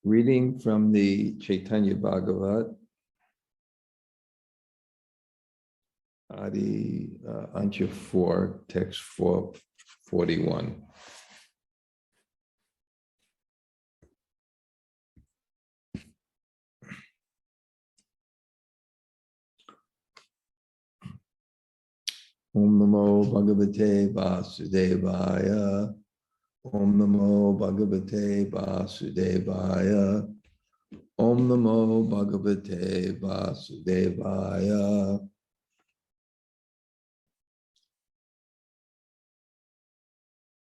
Reading from the Caitanya-bhāgavata Antya 4, text 441. Om Namo Bhagavate Vasudevaya. Om Namo Bhagavate Vasudevaya. Om Namo Bhagavate Vasudevaya.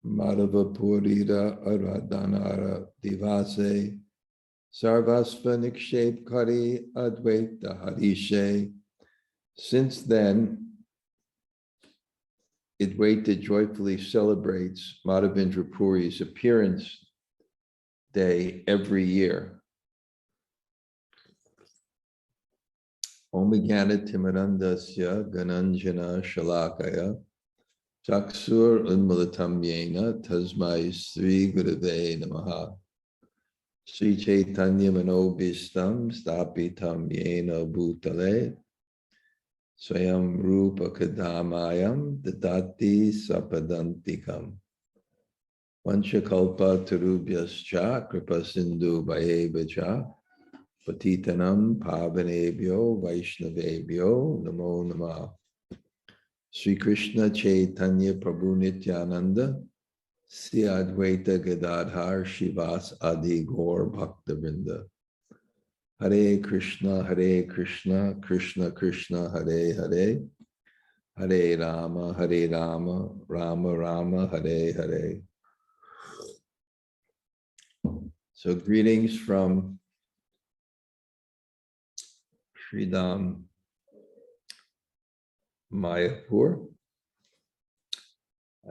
Mādhava-purīra ārādhanāra divase. Sarvasva nikṣepa kare Advaita hariṣe. Since then, Advaita joyfully celebrates Mādhavendra Puri's appearance day every year. Om Jnana-timirandasya gananjana shalakaya chaksur unmulatam yena tasmai Sri Gurave namaha. Sri Caitanya-manobhistam stapitam yena bhutale Swayam Rupa Kadamayam Dadati Sapadantikam Vanchakalpa Tarubhyascha Kripa Sindhu Bhayevacha Patitanam Pavanebhyo Vaishnavebhyo Namo Namah. Sri Krishna Chaitanya Prabhu Nityananda Sri Advaita Gadadhar Shivas Adi Gaur Bhakta-vrinda. Hare Krishna, Krishna Krishna, Hare Hare, Hare Rama, Rama Rama, Hare Hare. So greetings from Śrīla Mayapur.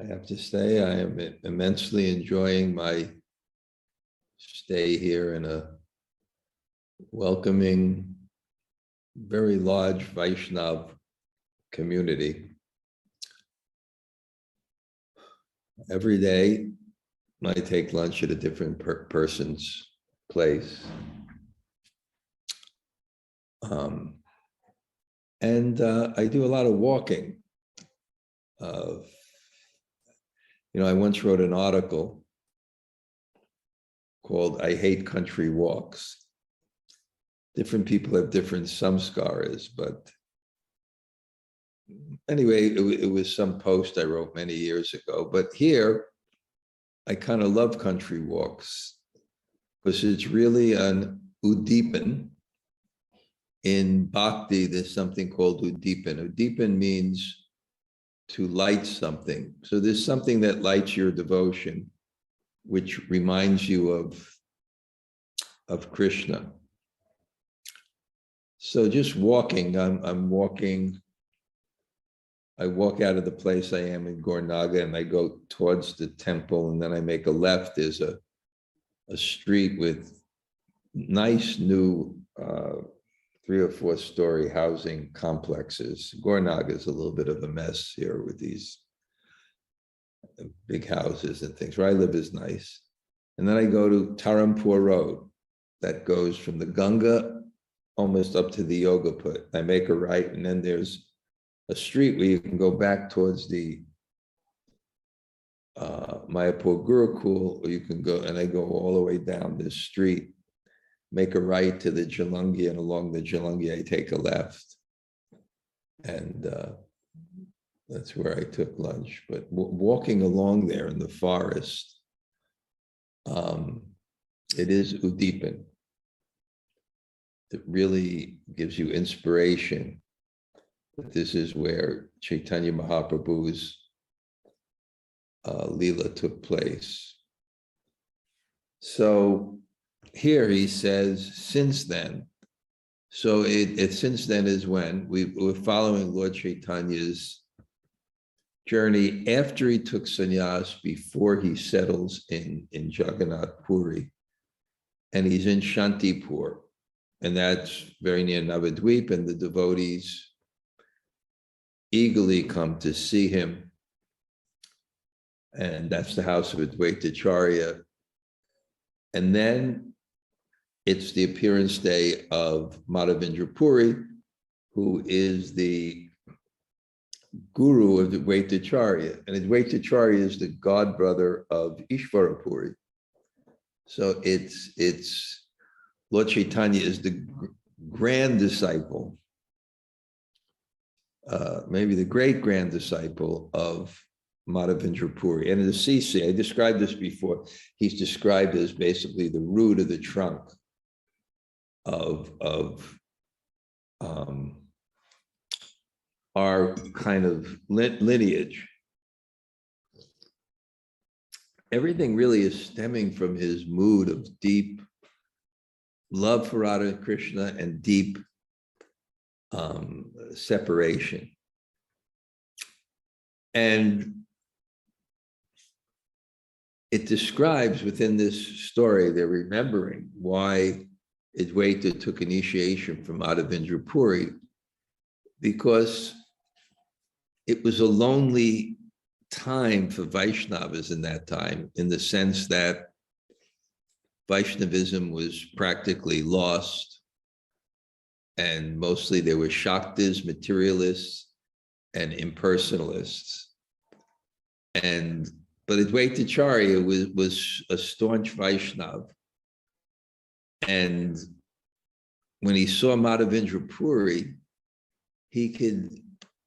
I have to say I am immensely enjoying my stay here in a welcoming, very large Vaishnav community. Every day, I take lunch at a different person's place. And I do a lot of walking. I once wrote an article called I Hate Country Walks. Different people have different samskaras, but anyway, it was some post I wrote many years ago. But here, I kind of love country walks because it's really an udipan. In bhakti, there's something called udipan. Udipan means to light something. So there's something that lights your devotion, which reminds you of Krishna. So just walking, I'm walking, I walk out of the place I am in Gornaga and I go towards the temple and then I make a left. There's a street with nice new 3 or 4 story housing complexes. Gornaga is a little bit of a mess here with these big houses and things. Where I live is nice. And then I go to Tarampur Road that goes from the Ganga almost up to the Yoga Put. I make a right, and then there's a street where you can go back towards the Mayapur Gurukul, or you can go, and I go all the way down this street, make a right to the Jalangi, and along the Jalangi, I take a left. And that's where I took lunch. But walking along there in the forest, it is udipan. It really gives you inspiration that this is where Chaitanya Mahaprabhu's Leela took place. So here he says, since then. So it since then is when we're following Lord Chaitanya's journey after he took sannyas, before he settles in Jagannath Puri, and he's in Shantipur. And that's very near Navadvip, and the devotees eagerly come to see him. And that's the house of Advaita Acharya. And then it's the appearance day of Mādhavendra Purī, who is the guru of the Advaita. And Advaita is the god brother of Ishvara Puri. So it's Lord Caitanya is the grand disciple, maybe the great grand disciple of Mādhavendra Purī. And the CC, I described this before, he's described as basically the root of the trunk of our kind of lineage. Everything really is stemming from his mood of deep love for Radha Krishna and deep separation. And it describes within this story, they're remembering why Advaita took initiation from Mādhavendra Purī, because it was a lonely time for Vaishnavas in that time, in the sense that Vaishnavism was practically lost, and mostly there were Shaktas, materialists, and impersonalists. But Advaita was a staunch Vaishnav. And when he saw Mādhavendra Purī, he could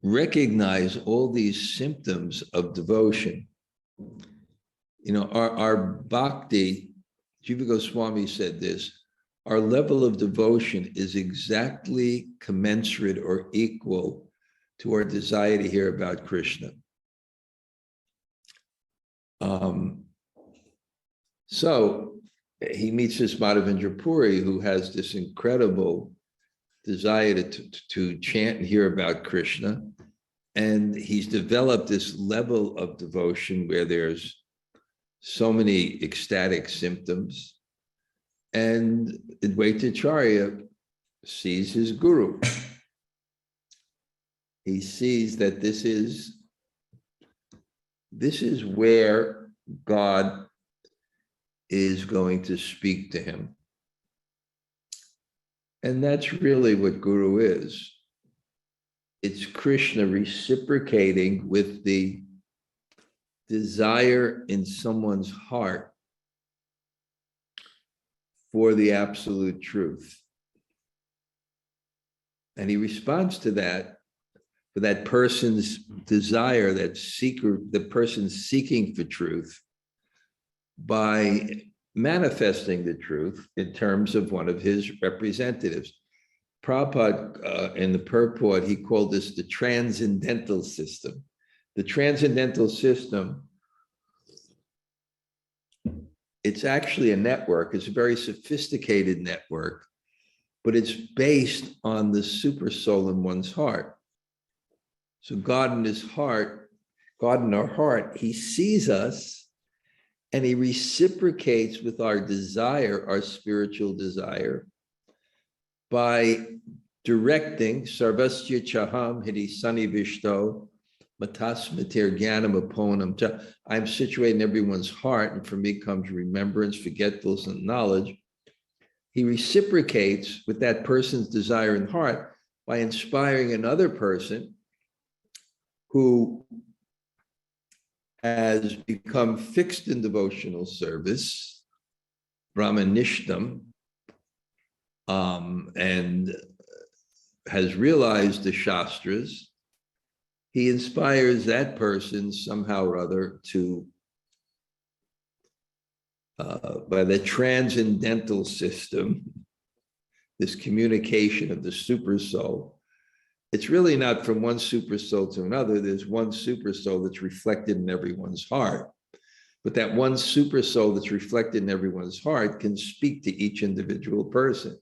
recognize all these symptoms of devotion. You know, our bhakti, Jiva Goswami said this, our level of devotion is exactly commensurate or equal to our desire to hear about Krishna. So he meets this Mādhavendra Purī, who has this incredible desire to chant and hear about Krishna. And he's developed this level of devotion where there's so many ecstatic symptoms. And Advaita sees his guru. He sees that this is where God is going to speak to him. And that's really what guru is. It's Krishna reciprocating with the desire in someone's heart for the absolute truth. And he responds to that, for that person's desire, the person seeking for truth, by manifesting the truth in terms of one of his representatives. Prabhupada, in the purport, he called this the transcendental system. The transcendental system, it's actually a network. It's a very sophisticated network, but it's based on the super soul in one's heart. So God in his heart, God in our heart, he sees us and he reciprocates with our desire, our spiritual desire, by directing sarvasva chaham hidi sanivishto matasmatir jnanam aponam. I'm situated in everyone's heart, and for me comes remembrance, forgetfulness, and knowledge. He reciprocates with that person's desire and heart by inspiring another person who has become fixed in devotional service, Brahmanishtam, and has realized the Shastras. He inspires that person somehow or other to, by the transcendental system, this communication of the super soul. It's really not from one super soul to another. There's one super soul that's reflected in everyone's heart. But that one super soul that's reflected in everyone's heart can speak to each individual person.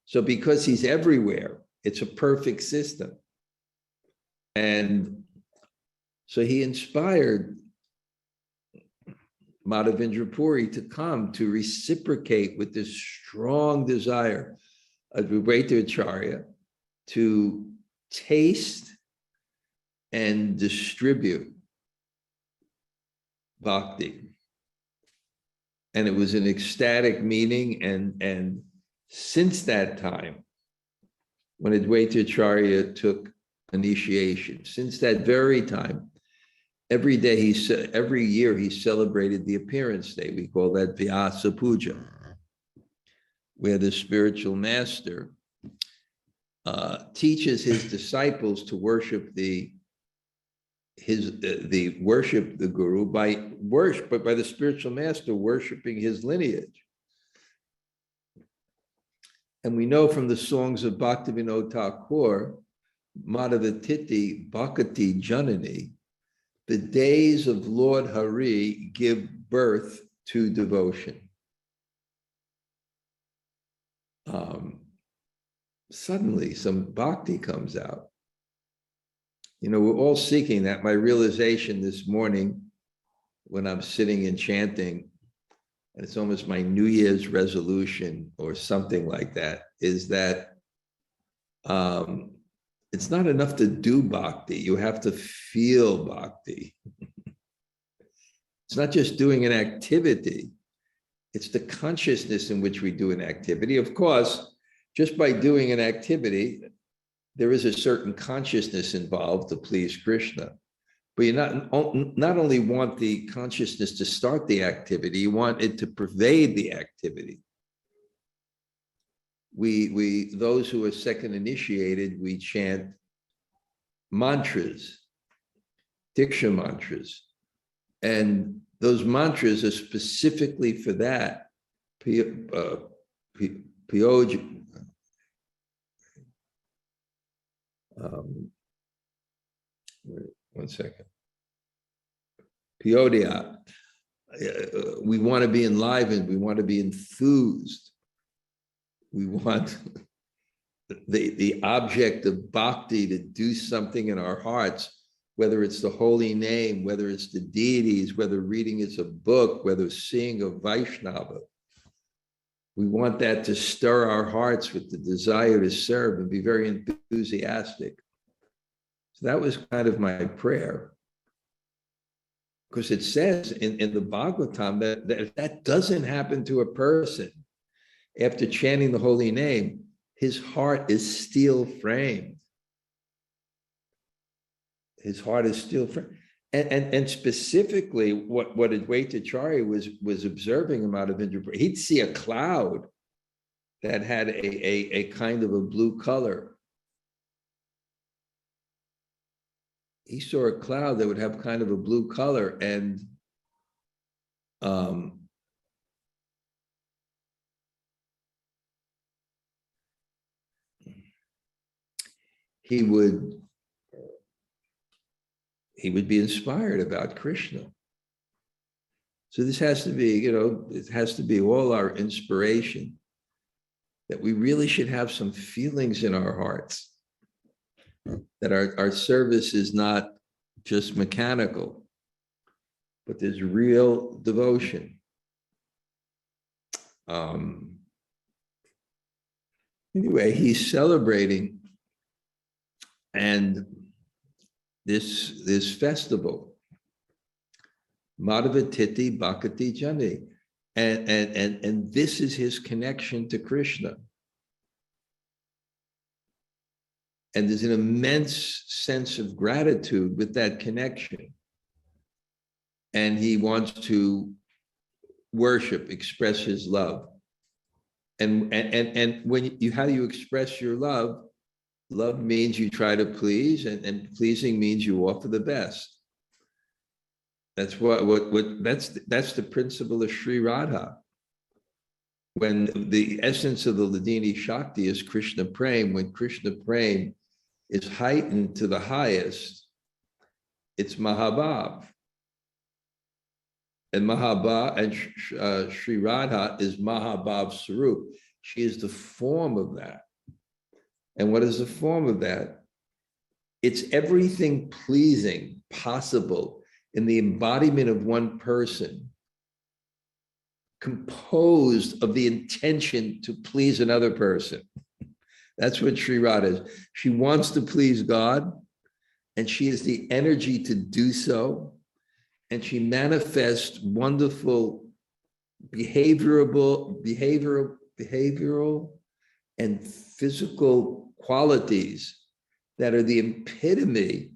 So because he's everywhere, it's a perfect system. And so he inspired Mādhavendra Purī to come to reciprocate with this strong desire of Advaita to taste and distribute bhakti. And it was an ecstatic meeting. And since that time, when Advaita Acharya took initiation, since that very time, every year he celebrated the appearance day. We call that Vyasa Puja, where the spiritual master teaches his disciples to worship the guru by worship, but by the spiritual master worshiping his lineage. And we know from the songs of Bhaktivinoda Thakur, Madhavatiti Bhakati Janani, the days of Lord Hari give birth to devotion. Suddenly some bhakti comes out. We're all seeking that. My realization this morning when I'm sitting and chanting, and it's almost my New Year's resolution or something like that, is that it's not enough to do bhakti. You have to feel bhakti. It's not just doing an activity. It's the consciousness in which we do an activity. Of course, just by doing an activity, there is a certain consciousness involved to please Krishna. But you not only want the consciousness to start the activity, you want it to pervade the activity. We those who are second initiated, we chant mantras, diksha mantras, and those mantras are specifically for that. One second. Piodia. We want to be enlivened. We want to be enthused. We want the object of bhakti to do something in our hearts, whether it's the holy name, whether it's the deities, whether reading is a book, whether seeing a Vaishnava. We want that to stir our hearts with the desire to serve and be very enthusiastic. So that was kind of my prayer. Because it says in the Bhagavatam that if that doesn't happen to a person after chanting the holy name, his heart is steel framed. His heart is steel framed. And specifically what Advaita Acharya was observing in Mādhavendra Purī, he'd see a cloud that had a kind of a blue color. He saw a cloud that would have kind of a blue color, and he would be inspired about Krishna. So this has to be, it has to be all our inspiration, that we really should have some feelings in our hearts, that our service is not just mechanical, but there's real devotion. Anyway, he's celebrating, and this festival, Madhavatiti Bhakati Jani, and this is his connection to Krishna. And there's an immense sense of gratitude with that connection. And he wants to worship, express his love. And when how do you express your love? Love means you try to please, and pleasing means you offer the best. That's that's the principle of Sri Radha. When the essence of the Ladini Shakti is Krishna Prem, when Krishna Prem is heightened to the highest, it's Mahabhav. And Mahabhav, and Sri Radha is Mahabhav Sarup. She is the form of that. And what is the form of that? It's everything pleasing possible in the embodiment of one person, composed of the intention to please another person. That's what Sri Radha is. She wants to please God, and she has the energy to do so. And she manifests wonderful behavioral and physical qualities that are the epitome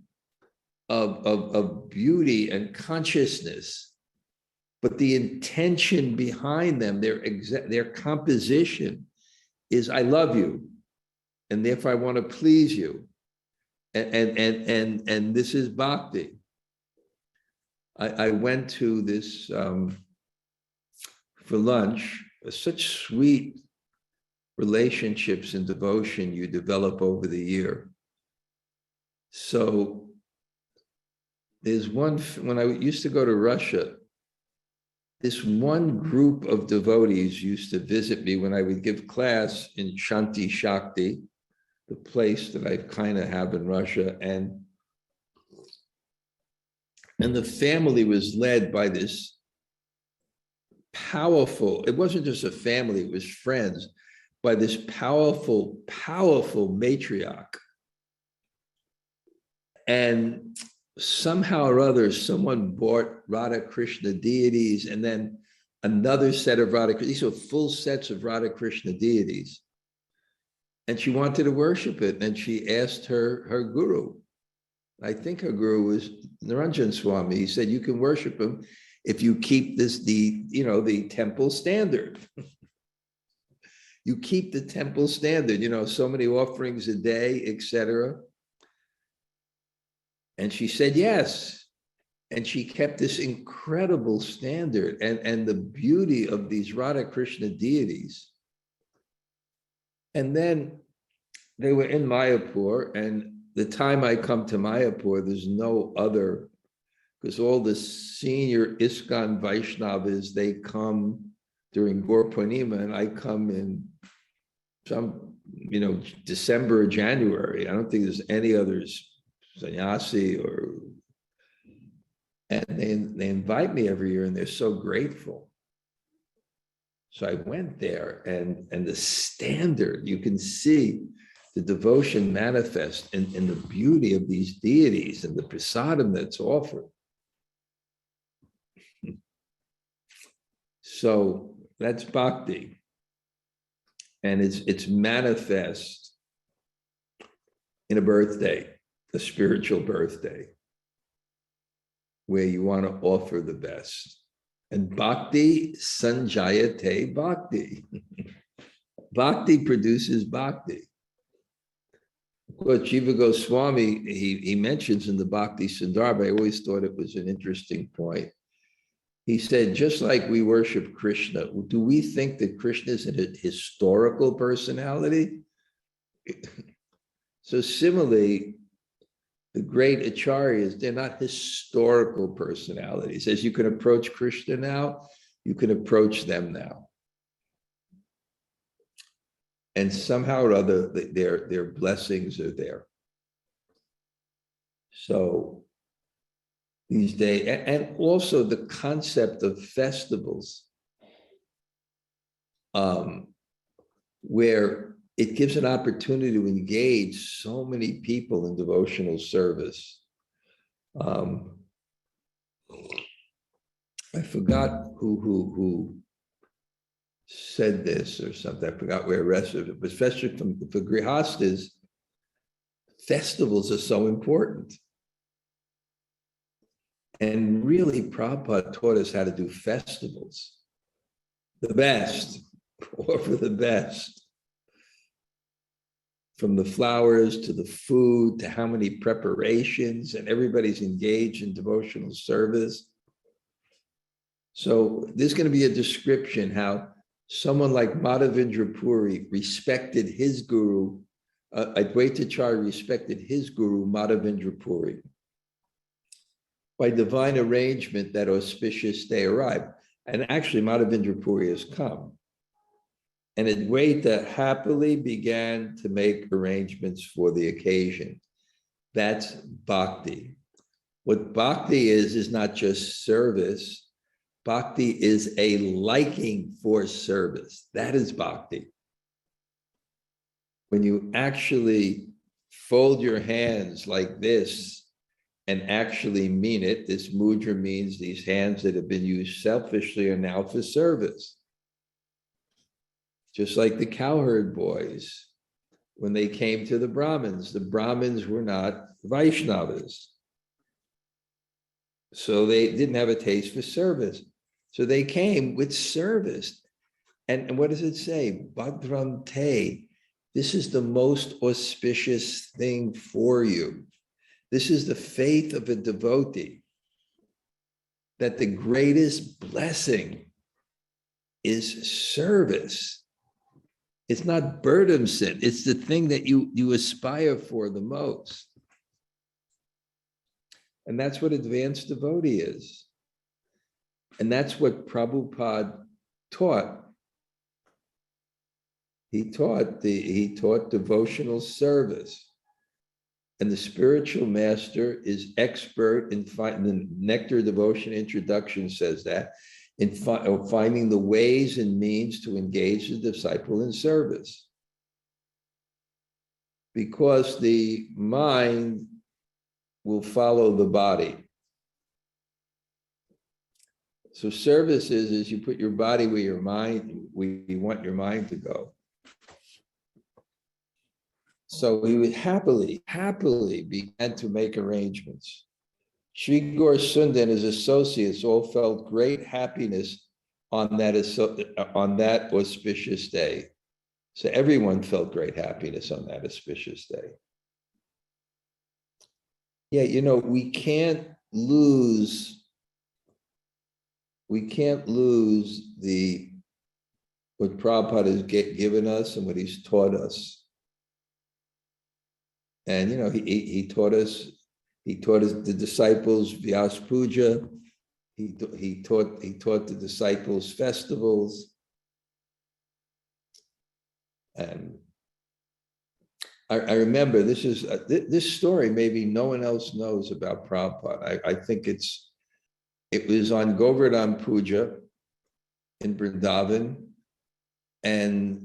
of beauty and consciousness, but the intention behind them, their composition is, I love you, and therefore I want to please you, and this is bhakti. I went to this for lunch. Such sweet relationships and devotion you develop over the year. So there's one, when I used to go to Russia, this one group of devotees used to visit me when I would give class in Shanti Shakti, the place that I kind of have in Russia. And the family was led by this powerful, it wasn't just a family, it was friends, by this powerful, powerful matriarch. And somehow or other, someone bought Radha Krishna deities, and then another set of Radha Krishna. These are full sets of Radha Krishna deities. And she wanted to worship it. And she asked her guru. I think her guru was Dhanurdhara Swami. He said, you can worship him if you keep the temple standard. You keep the temple standard, so many offerings a day, etc. And she said, yes. And she kept this incredible standard and the beauty of these Radha Krishna deities. And then they were in Mayapur, and the time I come to Mayapur, there's no other, because all the senior ISKCON Vaishnavas, they come during Gaur Purnima, and I come in some, December or January. I don't think there's any others, sannyasi, and they invite me every year, and they're so grateful. So I went there, and the standard, you can see the devotion manifest in the beauty of these deities and the prasadam that's offered. So that's bhakti. And it's manifest in a birthday, a spiritual birthday, where you want to offer the best. And bhakti sanjayate bhakti. Bhakti produces bhakti. Of course, Jiva Goswami, he mentions in the Bhakti Sandarbha, I always thought it was an interesting point. He said, just like we worship Krishna, do we think that Krishna is a historical personality? So similarly, the great acharyas, they're not historical personalities. As you can approach Krishna now, you can approach them now. And somehow or other, their blessings are there. So these days, and also the concept of festivals, where it gives an opportunity to engage so many people in devotional service. I forgot who said this or something. I forgot where I read it, but especially for grihastas, festivals are so important. And really, Prabhupada taught us how to do festivals. The best, offer the best. From the flowers to the food to how many preparations, and everybody's engaged in devotional service. So there's going to be a description how someone like Mādhavendra Purī respected his guru, Advaita respected his guru, Mādhavendra Purī. By divine arrangement, that auspicious day arrived. And actually, Mādhavendra Purī has come. And Advaita happily began to make arrangements for the occasion. That's bhakti. What bhakti is not just service. Bhakti is a liking for service. That is bhakti. When you actually fold your hands like this and actually mean it. This mudra means these hands that have been used selfishly are now for service. Just like the cowherd boys, when they came to the Brahmins were not Vaishnavas. So they didn't have a taste for service. So they came with service. And what does it say? Bhadram te. This is the most auspicious thing for you. This is the faith of a devotee, that the greatest blessing is service. It's not burdensome. It's the thing that you aspire for the most. And that's what advanced devotee is. And that's what Prabhupada taught. He taught devotional service. And the spiritual master is expert in the Nectar Devotion Introduction says that, in finding the ways and means to engage the disciple in service. Because the mind will follow the body. So service is you put your body where your mind, where you want your mind to go. So we would happily began to make arrangements. Sri Gaur Sundar and his associates all felt great happiness on that auspicious day. So everyone felt great happiness on that auspicious day. Yeah, we can't lose what Prabhupada has given us and what he's taught us. And he taught us the disciples Vyas Puja. He taught the disciples festivals. And I remember this story maybe no one else knows about Prabhupada. I think it was on Govardhan Puja in Vrindavan, and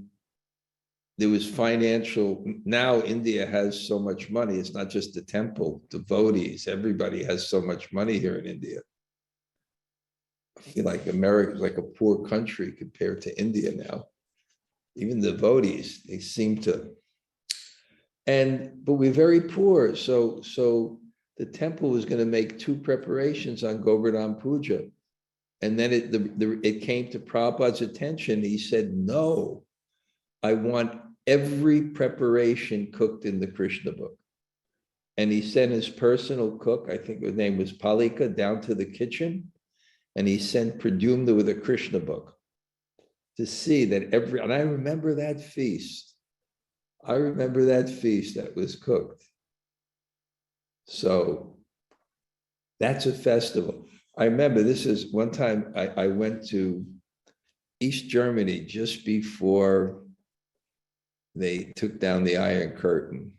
there was financial. Now India has so much money. It's not just the temple, devotees. Everybody has so much money here in India. I feel like America is like a poor country compared to India now. Even devotees, they seem to. But we're very poor. So the temple was going to make 2 preparations on Govardhan Puja. And then it came to Prabhupada's attention. He said, no, I want every preparation cooked in the Krishna book. And he sent his personal cook, I think his name was Palika, down to the kitchen. And he sent Pradyumna with a Krishna book to see that and I remember that feast. That was cooked. So that's a festival. I remember this is one time I went to East Germany just before they took down the Iron Curtain.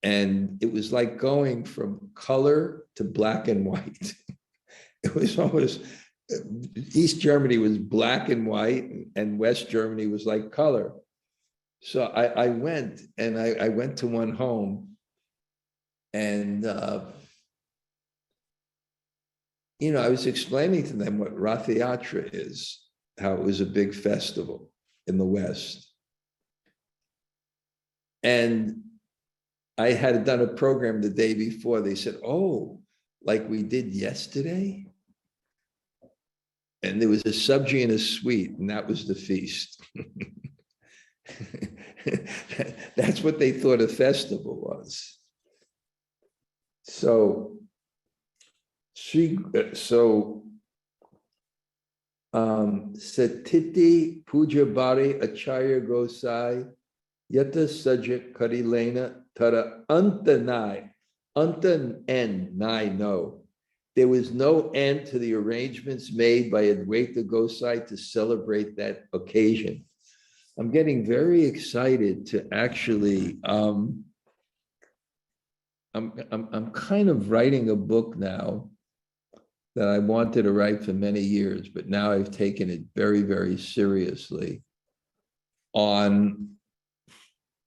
And it was like going from color to black and white. It was almost, East Germany was black and white and West Germany was like color. So I went and I went to one home and, I was explaining to them what Rath Yatra is, how it was a big festival in the West. And I had done a program the day before. They said, oh, like we did yesterday? And there was a sabji and a sweet, and that was the feast. That's what they thought a festival was. So Satiti Pujabari Acharya Gosai Yata Sajit Karilena Tara Antanai. Antan end, nai no. There was no end to the arrangements made by Advaita Gosai to celebrate that occasion. I'm getting very excited to actually, I'm kind of writing a book now that I wanted to write for many years, but now I've taken it very, very seriously, on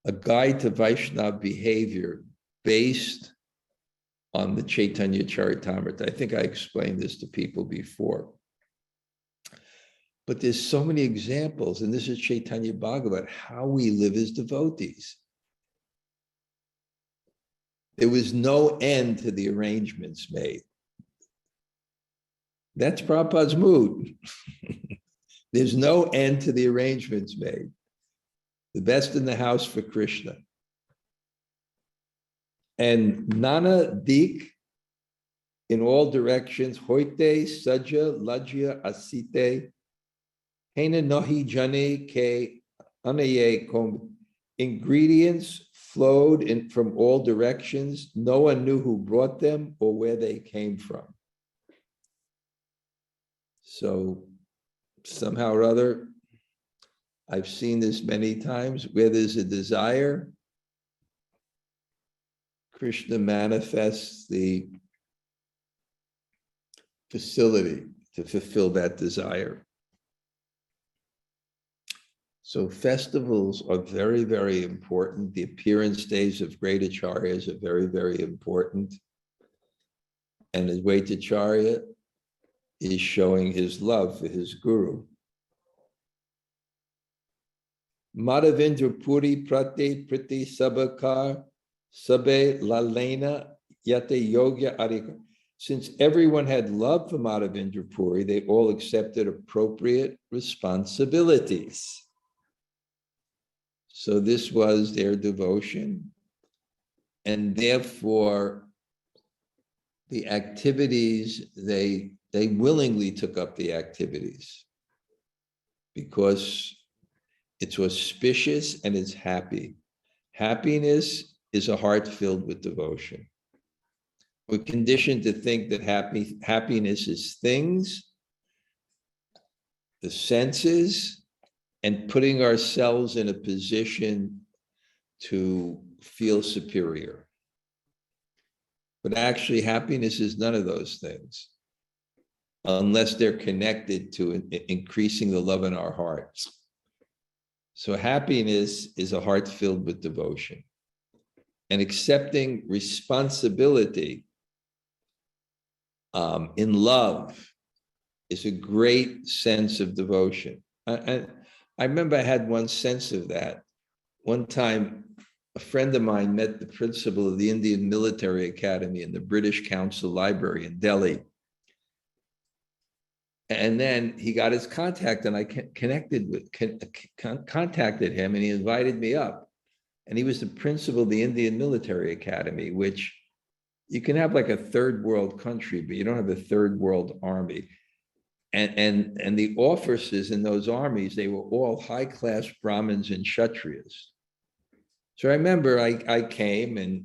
a guide to Vaishnava behavior based on the Chaitanya Charitamrita. I think I explained this to people before. But there's so many examples, and this is Caitanya-bhāgavata, how we live as devotees. There was no end to the arrangements made. That's Prabhupada's mood. There's no end to the arrangements made. The best in the house for Krishna. And Nana Dik, in all directions, Hoite, Saja, Lajya, Asite, Hena Nohi Jane Ke Anaye Kom. Ingredients flowed in from all directions. No one knew who brought them or where they came from. So somehow or other, I've seen this many times, where there's a desire, Krishna manifests the facility to fulfill that desire. So festivals are very, very important. The appearance days of great acharyas are very, very important. And Advaita Acharya is showing his love for his guru. Mādhavendra Purī prate priti sabakar sabe lalena yate yogya arika. Since everyone had love for Mādhavendra Purī, they all accepted appropriate responsibilities. So this was their devotion, and therefore the activities, they willingly took up the activities because it's auspicious and it's happy. Happiness is a heart filled with devotion. We're conditioned to think that happiness is things, the senses, and putting ourselves in a position to feel superior. But actually, happiness is none of those things, unless they're connected to increasing the love in our hearts. So happiness is a heart filled with devotion. And accepting responsibility in love is a great sense of devotion. I remember I had one sense of that. One time, a friend of mine met the principal of the Indian Military Academy in the British Council Library in Delhi. And then he got his contact, and I contacted him, and he invited me up. And he was the principal of the Indian Military Academy, which you can have like a third world country, but you don't have a third world army. And the officers in those armies, they were all high-class Brahmins and Kshatriyas. So I remember I came, and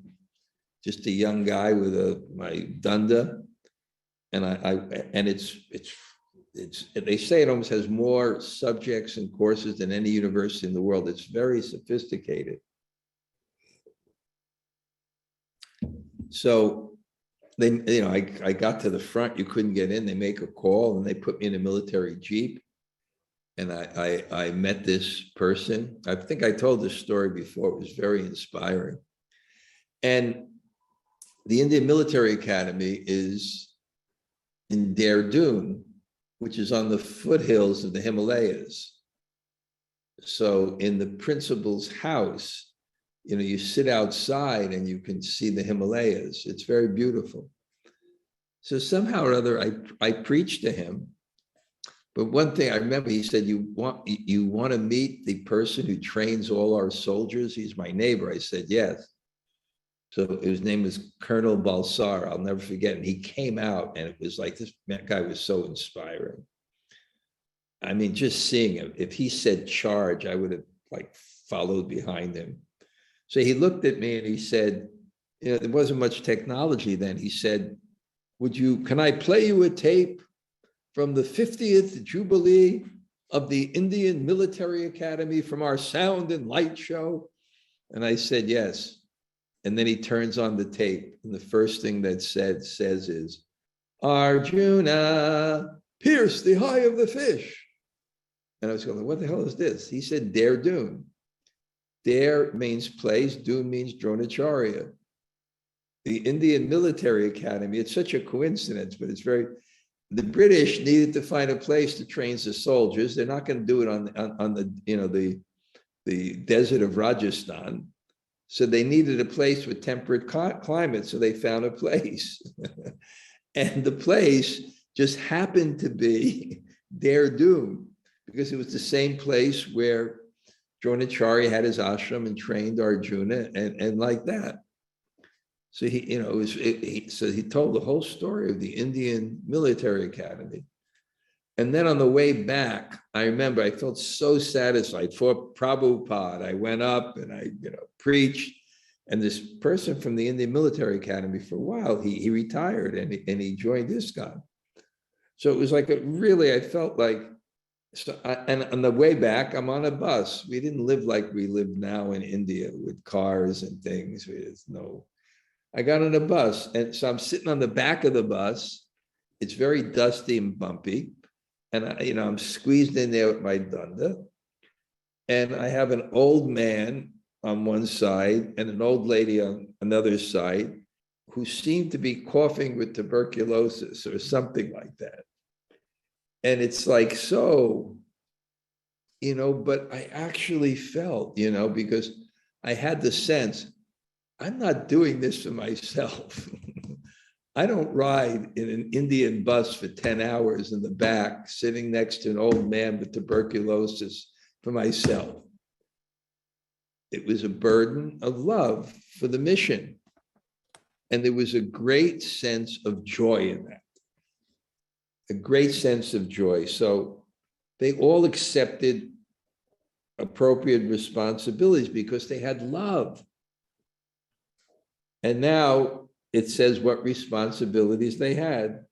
just a young guy with my danda, and it's they say it almost has more subjects and courses than any university in the world. It's very sophisticated. So I got to the front, you couldn't get in, they make a call, and they put me in a military jeep. And I met this person. I think I told this story before, it was very inspiring. And the Indian Military Academy is in Dehradun, which is on the foothills of the Himalayas. So in the principal's house, you sit outside and you can see the Himalayas. It's very beautiful. So somehow or other, I preached to him. But one thing I remember, he said, you want to meet the person who trains all our soldiers? He's my neighbor. I said, yes. So his name was Colonel Balsar. I'll never forget. And he came out, and it was like, this guy was so inspiring. I mean, just seeing him, if he said charge, I would have followed behind him. So he looked at me and he said, there wasn't much technology then. He said, can I play you a tape from the 50th Jubilee of the Indian Military Academy from our sound and light show? And I said, yes. And then he turns on the tape, and the first thing that says is, Arjuna, pierce the eye of the fish. And I was going, what the hell is this? He said, Dehradun. Dare means place, Dun means Dronacharya. the Indian Military Academy. It's such a coincidence, but it's the British needed to find a place to train the soldiers. They're not going to do it on the desert of Rajasthan. So they needed a place with temperate climate. So they found a place. And the place just happened to be Dehradun, because it was the same place where Dronacharya had his ashram and trained Arjuna and like that. So he told the whole story of the Indian Military Academy. And then on the way back, I remember I felt so satisfied for Prabhupada. I went up and I preached. And this person from the Indian Military Academy, for a while, he retired and he joined ISKCON. So it was like I felt like, and on the way back, I'm on a bus. We didn't live like we live now in India with cars and things. I got on a bus. And so I'm sitting on the back of the bus. It's very dusty and bumpy. And I'm squeezed in there with my danda. And I have an old man on one side and an old lady on another side who seemed to be coughing with tuberculosis or something like that. And it's like, but I actually felt, because I had the sense, I'm not doing this for myself. I don't ride in an Indian bus for 10 hours in the back, sitting next to an old man with tuberculosis for myself. It was a burden of love for the mission. And there was a great sense of joy in that. A great sense of joy. So they all accepted appropriate responsibilities because they had love. And now it says what responsibilities they had.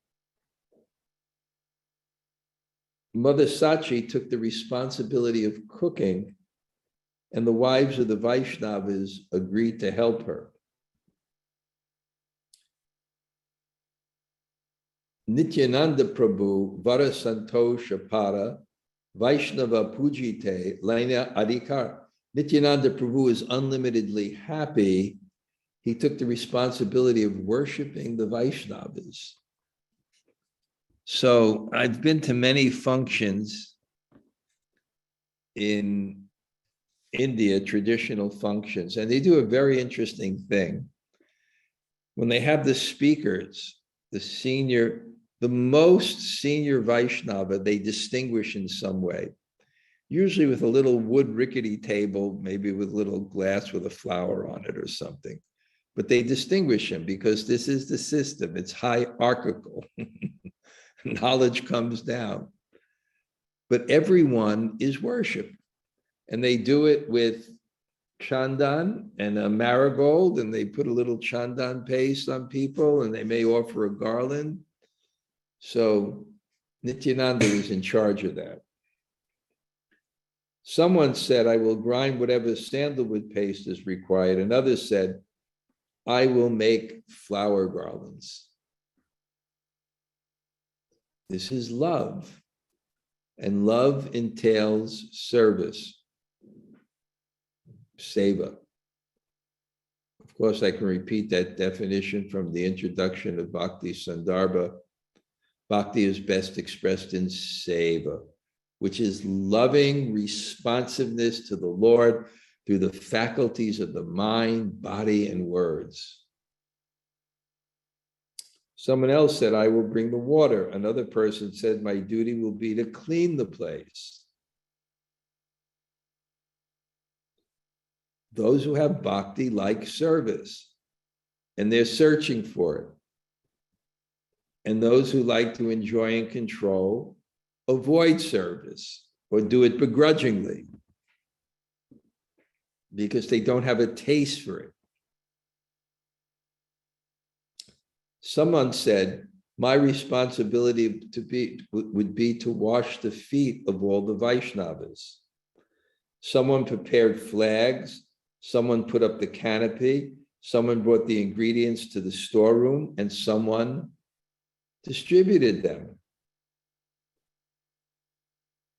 Mother Sachi took the responsibility of cooking, and the wives of the Vaishnavas agreed to help her. Nityananda Prabhu Vara Santosha Para Vaishnava Pujite Laina Adhikar. Nityananda Prabhu is unlimitedly happy. He took the responsibility of worshiping the Vaishnavas. So I've been to many functions in India, traditional functions, and they do a very interesting thing. When they have the speakers, the most senior Vaishnava, they distinguish in some way, usually with a little wood rickety table, maybe with a little glass with a flower on it or something. But they distinguish him because this is the system. It's hierarchical. Knowledge comes down. But everyone is worshiped. And they do it with chandan and a marigold, and they put a little chandan paste on people, and they may offer a garland. So Nityananda was in charge of that. Someone said, I will grind whatever sandalwood paste is required. Another said, I will make flower garlands. This is love. And love entails service. Seva. Of course, I can repeat that definition from the introduction of Bhakti Sandarbha. Bhakti is best expressed in seva, which is loving responsiveness to the Lord through the faculties of the mind, body, and words. Someone else said, I will bring the water. Another person said, my duty will be to clean the place. Those who have bhakti like service, and they're searching for it. And those who like to enjoy and control avoid service or do it begrudgingly because they don't have a taste for it. Someone said, my responsibility would be to wash the feet of all the Vaishnavas. Someone prepared flags, someone put up the canopy, someone brought the ingredients to the storeroom, and someone distributed them.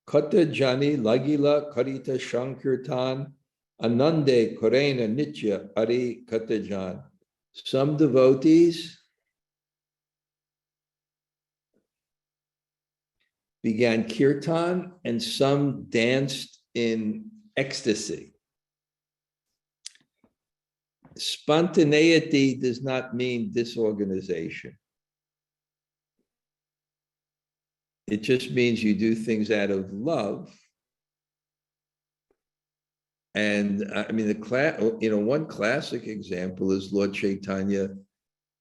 Kata jani lagila karita shankirtan anande korena nitya ari kata jan. Some devotees began kirtan and some danced in ecstasy. Spontaneity does not mean disorganization. It just means you do things out of love. And I mean, one classic example is Lord Chaitanya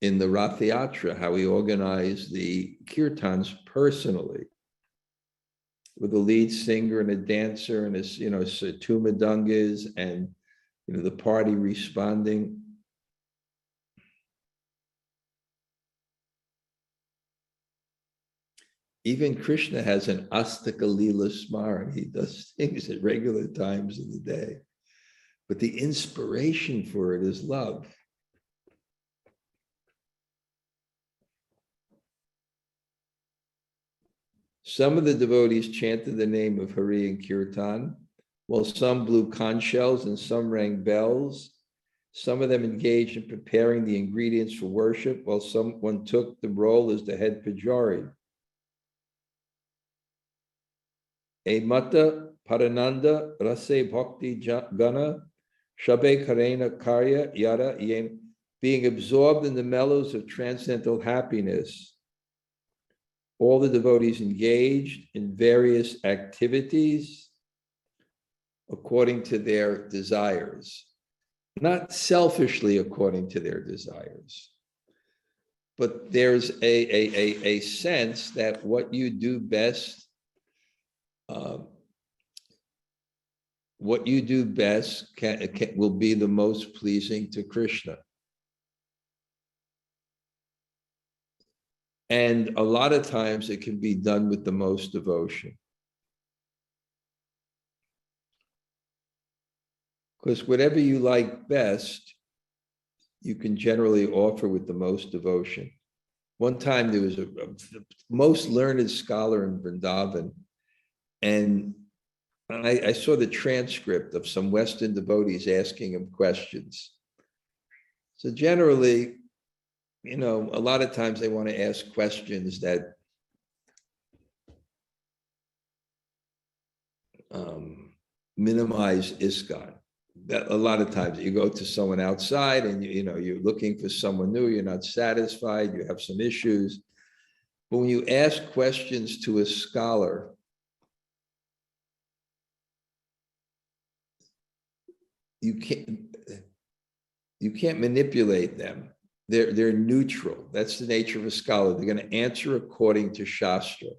in the Rath Yatra, how he organized the kirtans personally, with a lead singer and a dancer and his, two madungas and, the party responding. Even Krishna has an Astika Leela Smaran. He does things at regular times of the day. But the inspiration for it is love. Some of the devotees chanted the name of Hari in Kirtan, while some blew conch shells and some rang bells. Some of them engaged in preparing the ingredients for worship, while someone took the role as the head pujari. Mata Parananda Rase Bhakti Gana Shabe Karena Karya Yara Yem, being absorbed in the mellows of transcendental happiness. All the devotees engaged in various activities according to their desires, not selfishly according to their desires, but there's a sense that what you do best will be the most pleasing to Krishna. And a lot of times it can be done with the most devotion. Because whatever you like best, you can generally offer with the most devotion. One time there was a most learned scholar in Vrindavan, and I saw the transcript of some Western devotees asking him questions. So generally, a lot of times they want to ask questions that minimize ISKCON. That a lot of times you go to someone outside and you're looking for someone new, you're not satisfied, you have some issues. But when you ask questions to a scholar, you can't manipulate them. They're neutral. That's the nature of a scholar. They're going to answer according to Shastra.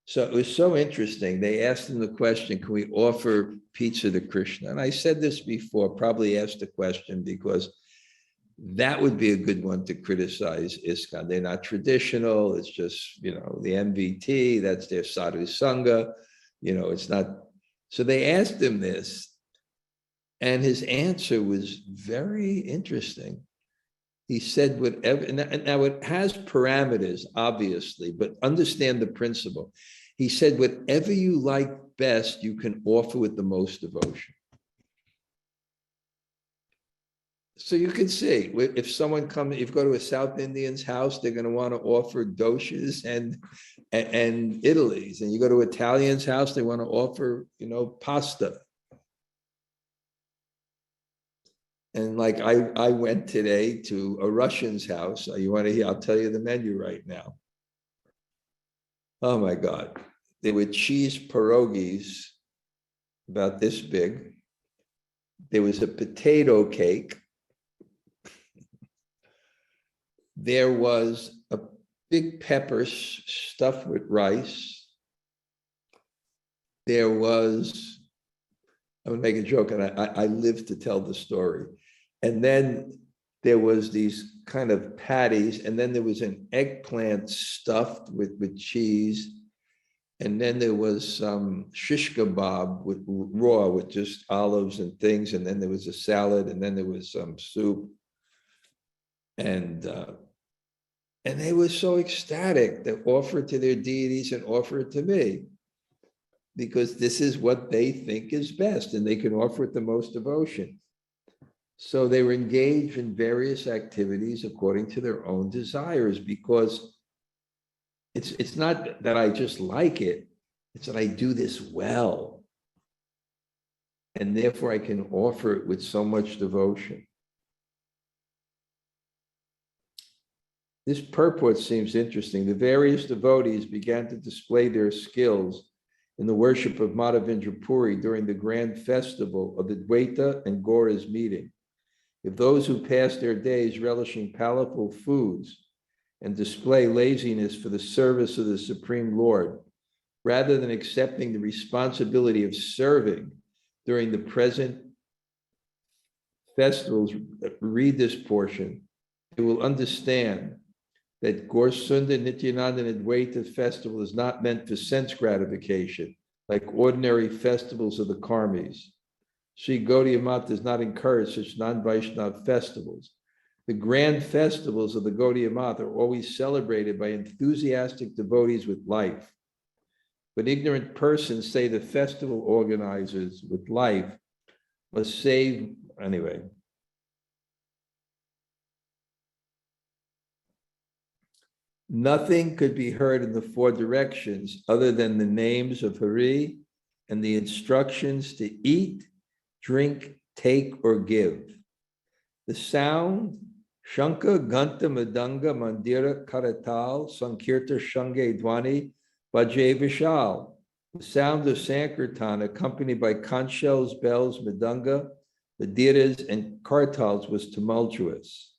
So it was so interesting. They asked him the question, can we offer pizza to Krishna? And I said this before, probably asked the question because that would be a good one to criticize ISKCON. They're not traditional. It's just, the MVT, that's their sadhu Sanga. It's not. So they asked him this, and his answer was very interesting. He said, whatever, and now it has parameters, obviously, but understand the principle. He said, whatever you like best, you can offer with the most devotion. So you can see, if someone comes, if you go to a South Indian's house, they're going to want to offer doshas and idlis. And you go to an Italian's house, they want to offer, pasta. And like I went today to a Russian's house. You want to hear? I'll tell you the menu right now. Oh my God. There were cheese pierogies about this big. There was a potato cake. There was a big pepper stuffed with rice. There was, I'm gonna make a joke, and I live to tell the story. And then there was these kind of patties, and then there was an eggplant stuffed with cheese. And then there was some shish kebab with raw, with just olives and things. And then there was a salad, and then there was some soup. And they were so ecstatic to offer it to their deities and offer it to me, because this is what they think is best, and they can offer it the most devotion. So they were engaged in various activities according to their own desires, because it's not that I just like it, it's that I do this well. And therefore I can offer it with so much devotion. This purport seems interesting. The various devotees began to display their skills in the worship of Mādhavendra Purī during the grand festival of Advaita and Gaura's meeting. If those who pass their days relishing palatable foods and display laziness for the service of the Supreme Lord, rather than accepting the responsibility of serving during the present festivals, read this portion, they will understand that Gaurasundar Nityananda and Advaita festival is not meant for sense gratification, like ordinary festivals of the karmis. Sri Gaudiya Math does not encourage such non-Vaishnava festivals. The grand festivals of the Gaudiya Math are always celebrated by enthusiastic devotees with life. But ignorant persons say the festival organizers with life must save, anyway. Nothing could be heard in the four directions other than the names of Hari and the instructions to eat, drink, take, or give. The sound, Shanka, Ganta, Madanga, Mandira, Karatal, Sankirta, Shange, Dwani, Bajay, Vishal. The sound of Sankirtan, accompanied by conch shells, bells, Madanga, Madiras, and Kartals, was tumultuous.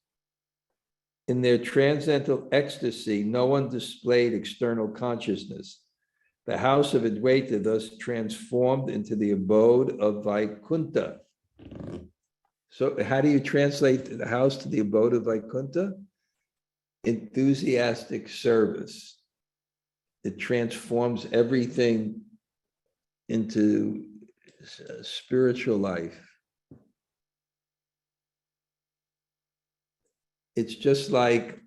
In their transcendental ecstasy, no one displayed external consciousness. The house of Advaita thus transformed into the abode of Vaikuntha. So how do you translate the house to the abode of Vaikuntha? Enthusiastic service. It transforms everything into spiritual life. It's just like,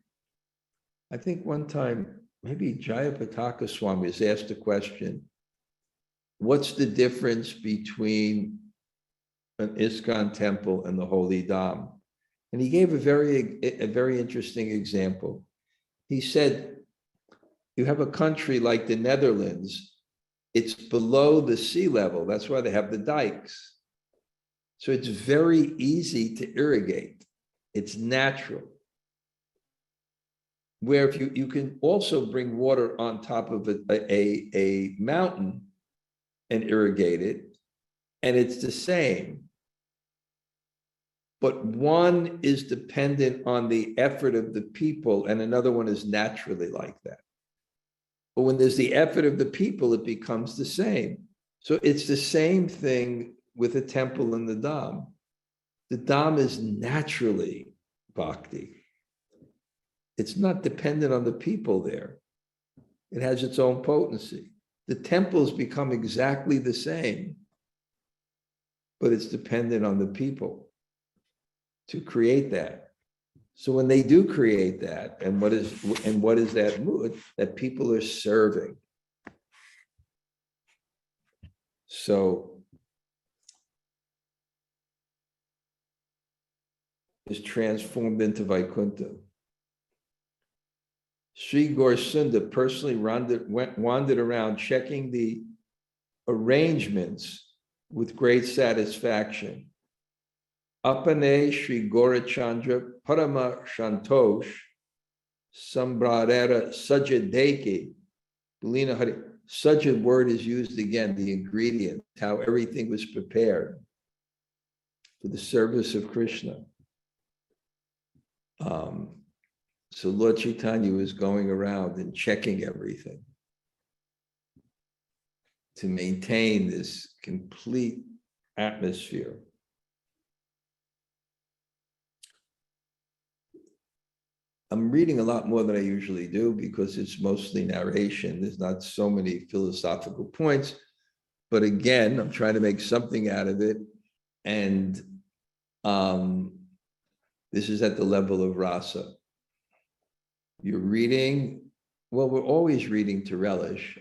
I think one time, maybe Jayapataka Swami was asked a question, what's the difference between an ISKCON temple and the Holy Dham? And he gave a very interesting example. He said, you have a country like the Netherlands, it's below the sea level. That's why they have the dikes. So it's very easy to irrigate. It's natural. Where if you can also bring water on top of a mountain and irrigate it, and it's the same. But one is dependent on the effort of the people, and another one is naturally like that. But when there's the effort of the people, it becomes the same. So it's the same thing with a temple and the Dham. The Dham is naturally bhakti. It's not dependent on the people there. It has its own potency. The temples become exactly the same, but it's dependent on the people to create that. So when they do create that, and what is that mood? That people are serving. So is transformed into Vaikuntha. Sri Gaurasundar personally wandered around checking the arrangements with great satisfaction. Apane Sri Gaurachandra Parama Shantosh Sambradera Sajadeki Belina Hari. Such a word is used again, the ingredient, how everything was prepared for the service of Krishna. So Lord Chaitanya was going around and checking everything to maintain this complete atmosphere. I'm reading a lot more than I usually do because it's mostly narration. There's not so many philosophical points, but again, I'm trying to make something out of it. And this is at the level of rasa. You're reading, well, we're always reading to relish.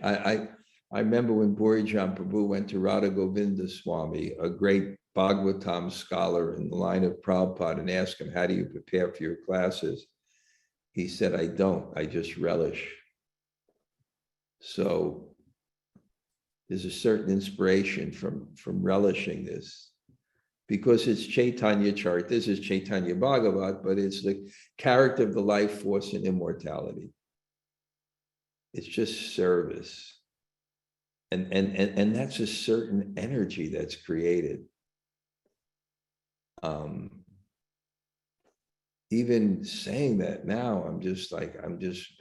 I remember when Burijan Prabhu went to Radha Govinda Swami, a great Bhagavatam scholar in the line of Prabhupada, and asked him, how do you prepare for your classes? He said, I don't, I just relish. So there's a certain inspiration from relishing this, because it's Chaitanya chart. This is Caitanya-bhāgavata, but it's the character of the life force and immortality. It's just service. And that's a certain energy that's created. Even saying that now, I'm just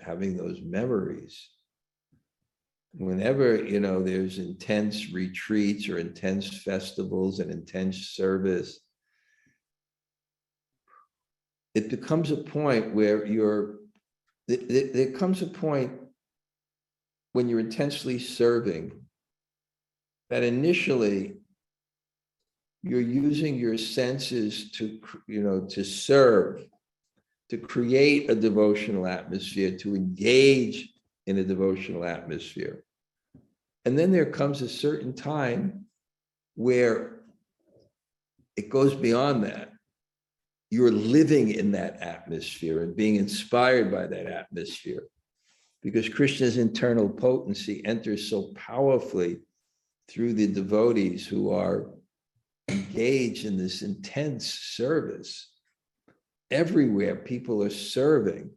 having those memories. Whenever, there's intense retreats or intense festivals and intense service, it becomes a point where there comes a point when you're intensely serving that initially you're using your senses to serve, to create a devotional atmosphere, to engage in a devotional atmosphere. And then there comes a certain time where it goes beyond that. You're living in that atmosphere and being inspired by that atmosphere, because Krishna's internal potency enters so powerfully through the devotees who are engaged in this intense service. Everywhere people are serving.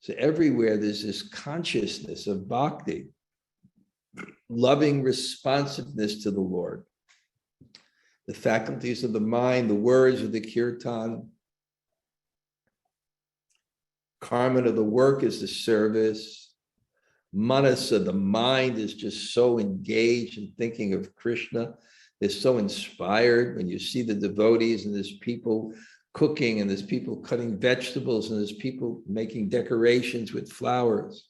So everywhere there's this consciousness of bhakti, loving responsiveness to the Lord. The faculties of the mind, the words of the kirtan, karma of the work is the service. Manasa, the mind, is just so engaged in thinking of Krishna. They're so inspired when you see the devotees, and there's people cooking, and there's people cutting vegetables, and there's people making decorations with flowers.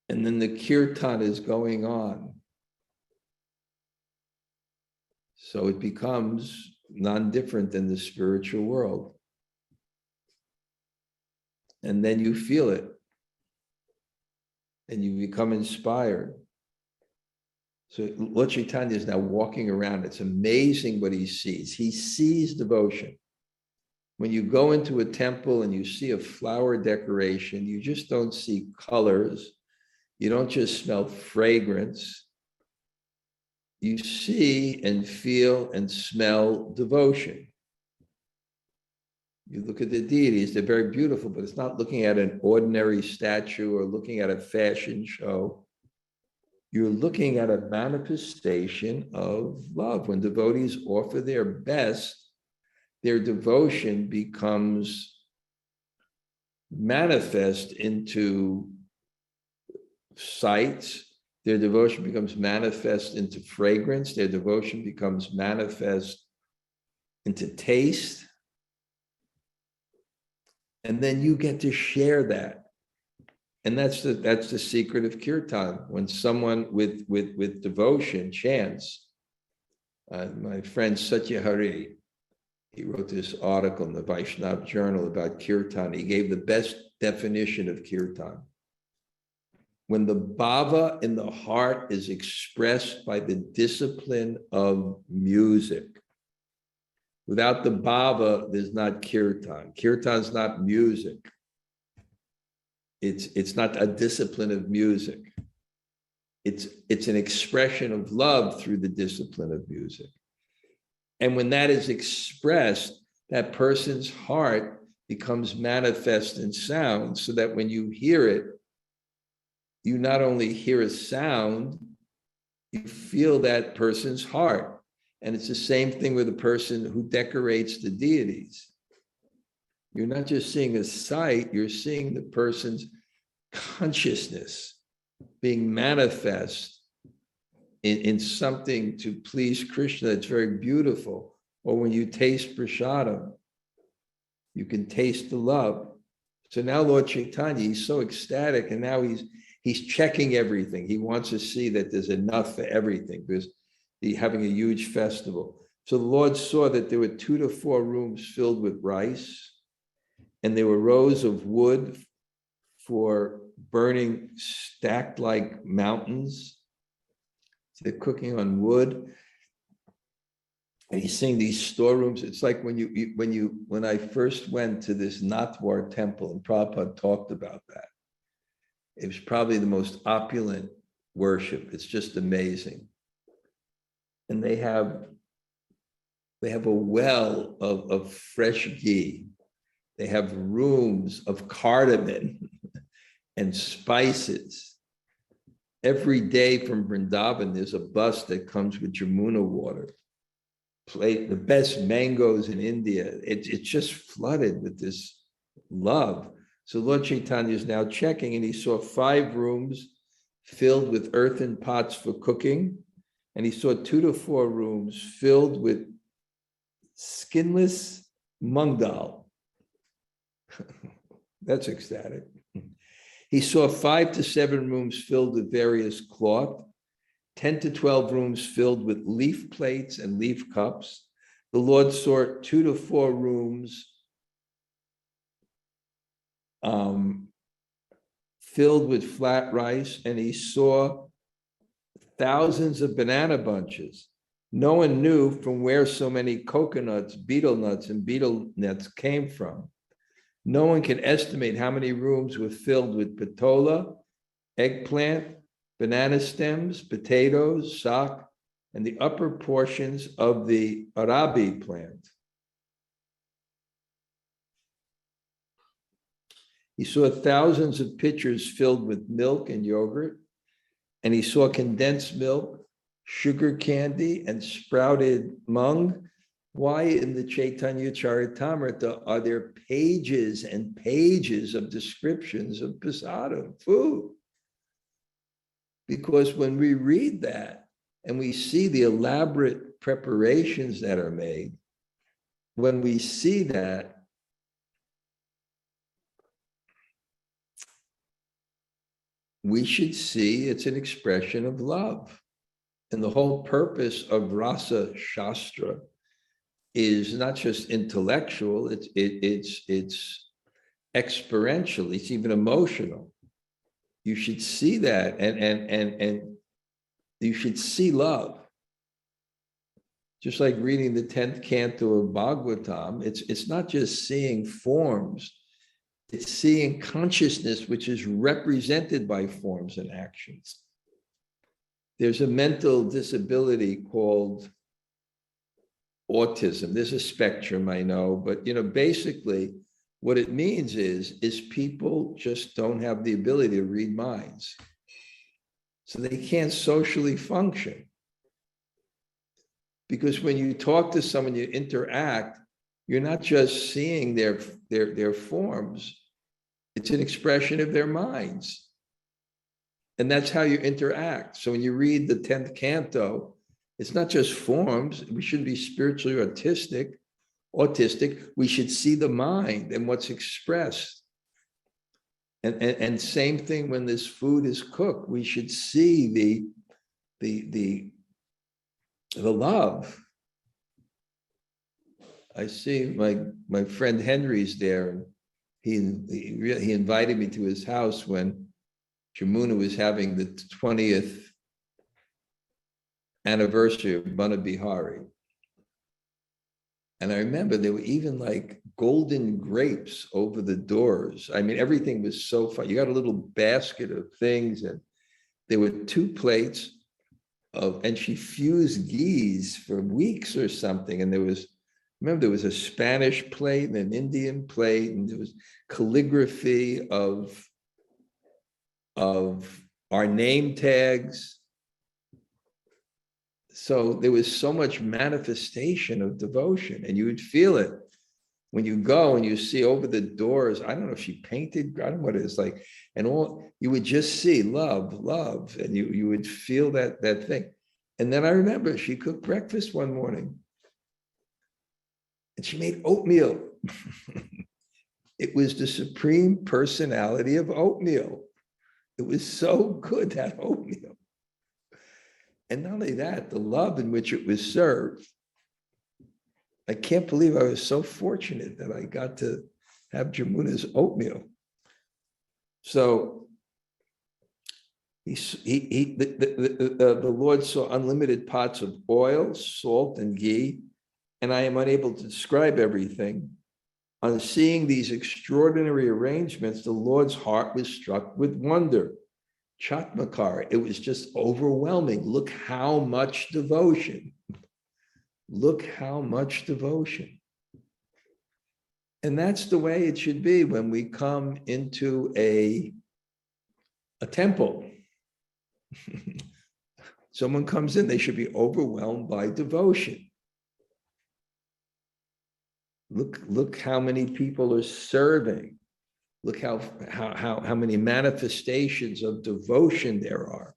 And then the kirtan is going on. So it becomes non-different than the spiritual world. And then you feel it. And you become inspired. So Lord Chaitanya is now walking around. It's amazing what he sees. He sees devotion. When you go into a temple and you see a flower decoration, you just don't see colors. You don't just smell fragrance. You see and feel and smell devotion. You look at the deities, they're very beautiful, but it's not looking at an ordinary statue or looking at a fashion show. You're looking at a manifestation of love. When devotees offer their best, their devotion becomes manifest into sights. Their devotion becomes manifest into fragrance. Their devotion becomes manifest into taste. And then you get to share that. And that's the secret of kirtan. When someone with devotion chants, my friend Satya Hari, he wrote this article in the Vaishnava Journal about kirtan. He gave the best definition of kirtan. When the bhava in the heart is expressed by the discipline of music. Without the bhava, there's not kirtan. Kirtan's not music. It's not a discipline of music. It's an expression of love through the discipline of music. And when that is expressed, that person's heart becomes manifest in sound, so that when you hear it, you not only hear a sound, you feel that person's heart. And it's the same thing with a person who decorates the deities. You're not just seeing a sight, you're seeing the person's consciousness being manifest in something to please Krishna that's very beautiful. Or when you taste prasadam, you can taste the love. So now Lord Chaitanya, he's so ecstatic, and now he's checking everything. He wants to see that there's enough for everything, because he's having a huge festival. So the Lord saw that there were 2 to 4 rooms filled with rice, and there were rows of wood for burning stacked like mountains. They're cooking on wood. And he's seeing these storerooms. It's like when I first went to this Nathdwara temple, and Prabhupada talked about that. It was probably the most opulent worship. It's just amazing. And they have a well of fresh ghee. They have rooms of cardamom and spices. Every day from Vrindavan, there's a bus that comes with Jamuna water. The best mangoes in India. It's just flooded with this love. So Lord Chaitanya is now checking, and he saw 5 rooms filled with earthen pots for cooking. And he saw 2 to 4 rooms filled with skinless mung dal. That's ecstatic. He saw 5 to 7 rooms filled with various cloth, 10 to 12 rooms filled with leaf plates and leaf cups. The Lord saw 2 to 4 rooms filled with flat rice, and he saw thousands of banana bunches. No one knew from where so many coconuts, betel nuts, and betel nuts came from. No one can estimate how many rooms were filled with patola, eggplant, banana stems, potatoes, sak, and the upper portions of the arabi plant. He saw thousands of pitchers filled with milk and yogurt, and he saw condensed milk, sugar candy, and sprouted mung. Why in the Chaitanya Charitamrita are there pages and pages of descriptions of prasadam, food? Because when we read that and we see the elaborate preparations that are made, when we see that, we should see it's an expression of love. And the whole purpose of Rasa Shastra is not just intellectual, it's experiential, it's even emotional. You should see that, and you should see love. Just like reading the 10th canto of Bhagavatam, it's not just seeing forms, it's seeing consciousness which is represented by forms and actions. There's a mental disability called autism. There's a spectrum, I know, but basically what it means is people just don't have the ability to read minds. So they can't socially function. Because when you talk to someone, you interact, you're not just seeing their forms, it's an expression of their minds. And that's how you interact. So when you read the 10th canto, it's not just forms. We shouldn't be spiritually autistic. We should see the mind and what's expressed. And same thing when this food is cooked, we should see the love. I see my friend Henry's there, and he invited me to his house when Jamuna was having the 20th anniversary of Bana Bihari. And I remember there were even like golden grapes over the doors. I mean, everything was so fun. You got a little basket of things, and there were 2 plates and she fused ghees for weeks or something. And there was a Spanish plate and an Indian plate, and there was calligraphy of our name tags. So there was so much manifestation of devotion, and you would feel it when you go and you see over the doors. I don't know if she painted, I don't know what it is like, and all you would just see love, and you would feel that thing. And then I remember she cooked breakfast one morning, and she made oatmeal. It was the supreme personality of oatmeal. It was so good, that oatmeal. And not only that, the love in which it was served. I can't believe I was so fortunate that I got to have Jamuna's oatmeal. So The Lord saw unlimited pots of oil, salt, and ghee, and I am unable to describe everything. On seeing these extraordinary arrangements, the Lord's heart was struck with wonder. Chatmakar, it was just overwhelming. Look how much devotion. Look how much devotion. And that's the way it should be when we come into a temple. Someone comes in, they should be overwhelmed by devotion. Look how many people are serving. Look how many manifestations of devotion there are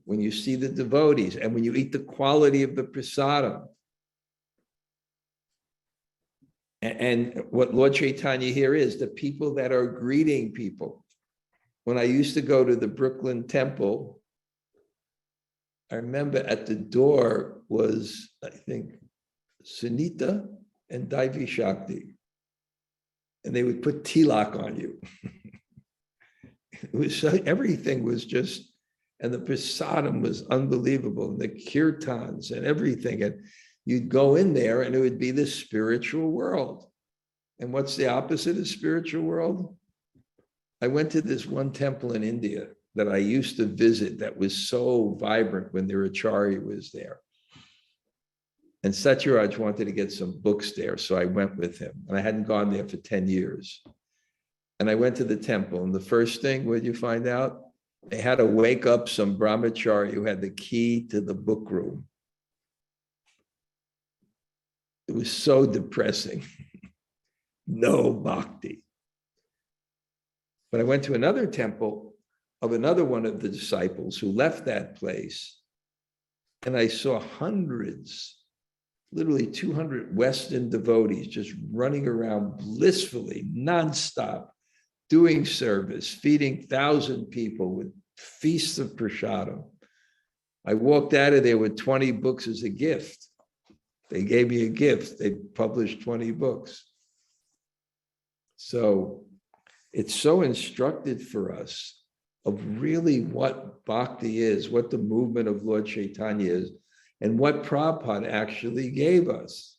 when you see the devotees and when you eat the quality of the prasadam. And what Lord Chaitanya here is, the people that are greeting people. When I used to go to the Brooklyn temple, I remember at the door was, I think, Sunita and Daivi Shakti. And they would put tilak on you. It was everything was just, and the prasadam was unbelievable, and the kirtans and everything. And you'd go in there and it would be the spiritual world. And what's the opposite of spiritual world? I went to this one temple in India that I used to visit that was so vibrant when their Acharya was there. And Satyaraj wanted to get some books there, so I went with him. And I hadn't gone there for 10 years. And I went to the temple, and the first thing, what did you find out? They had to wake up some brahmachari who had the key to the book room. It was so depressing. No bhakti. But I went to another temple of another one of the disciples who left that place, and I saw hundreds, literally 200 Western devotees just running around blissfully, nonstop, doing service, feeding 1,000 people with feasts of prasadam. I walked out of there with 20 books as a gift. They gave me a gift. They published 20 books. So it's so instructive for us of really what bhakti is, what the movement of Lord Chaitanya is, and what Prabhupada actually gave us.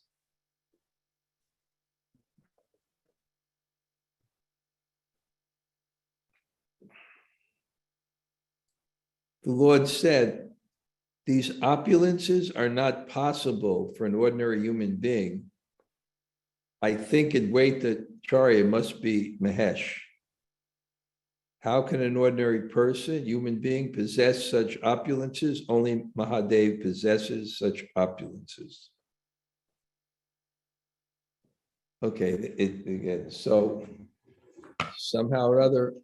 The Lord said, these opulences are not possible for an ordinary human being. I think Advaita Acharya must be Mahesh. How can an ordinary person, human being, possess such opulences? Only Mahadev possesses such opulences. Okay, again, so somehow or other,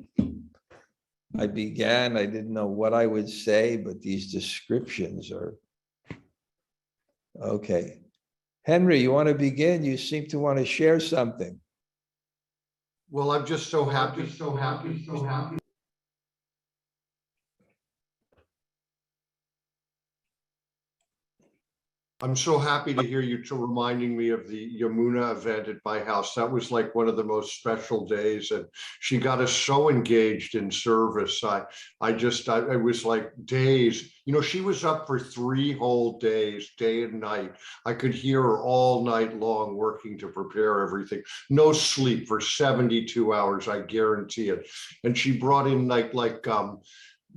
I didn't know what I would say, but these descriptions are, okay. Henry, you want to begin? You seem to want to share something. Well, I'm just so happy. I'm so happy to hear you reminding me of the Yamuna event at my house. That was like one of the most special days, and she got us so engaged in service. It was like days. You know, she was up for 3 whole days, day and night. I could hear her all night long working to prepare everything. No sleep for 72 hours, I guarantee it. And she brought in like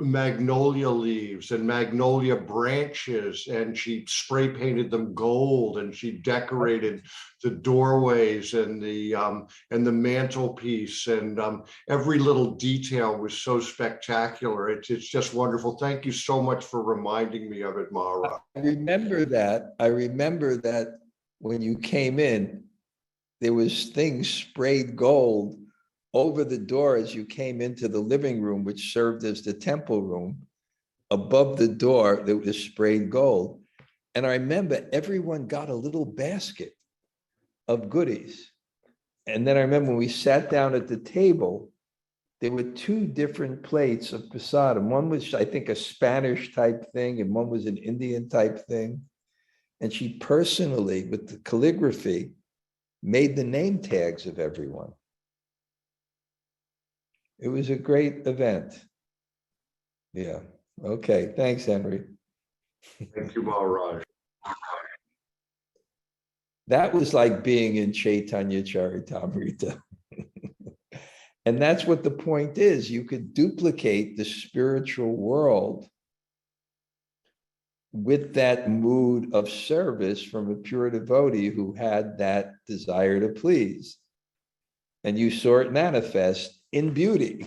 magnolia leaves and magnolia branches, and she spray painted them gold, and she decorated the doorways and the mantelpiece, and every little detail was so spectacular. It's just wonderful. Thank you so much for reminding me of it, Mara. I remember that when you came in, there was things sprayed gold over the door as you came into the living room, which served as the temple room. Above the door, there was sprayed gold. And I remember everyone got a little basket of goodies. And then I remember when we sat down at the table, there were 2 different plates of prasadam. One was, I think, a Spanish type thing, and one was an Indian type thing. And she personally, with the calligraphy, made the name tags of everyone. It was a great event. Yeah. Okay. Thanks, Henry. Thank you, Maharaj. That was like being in Chaitanya Charitamrita. And that's what the point is. You could duplicate the spiritual world with that mood of service from a pure devotee who had that desire to please. And you saw it manifest in beauty,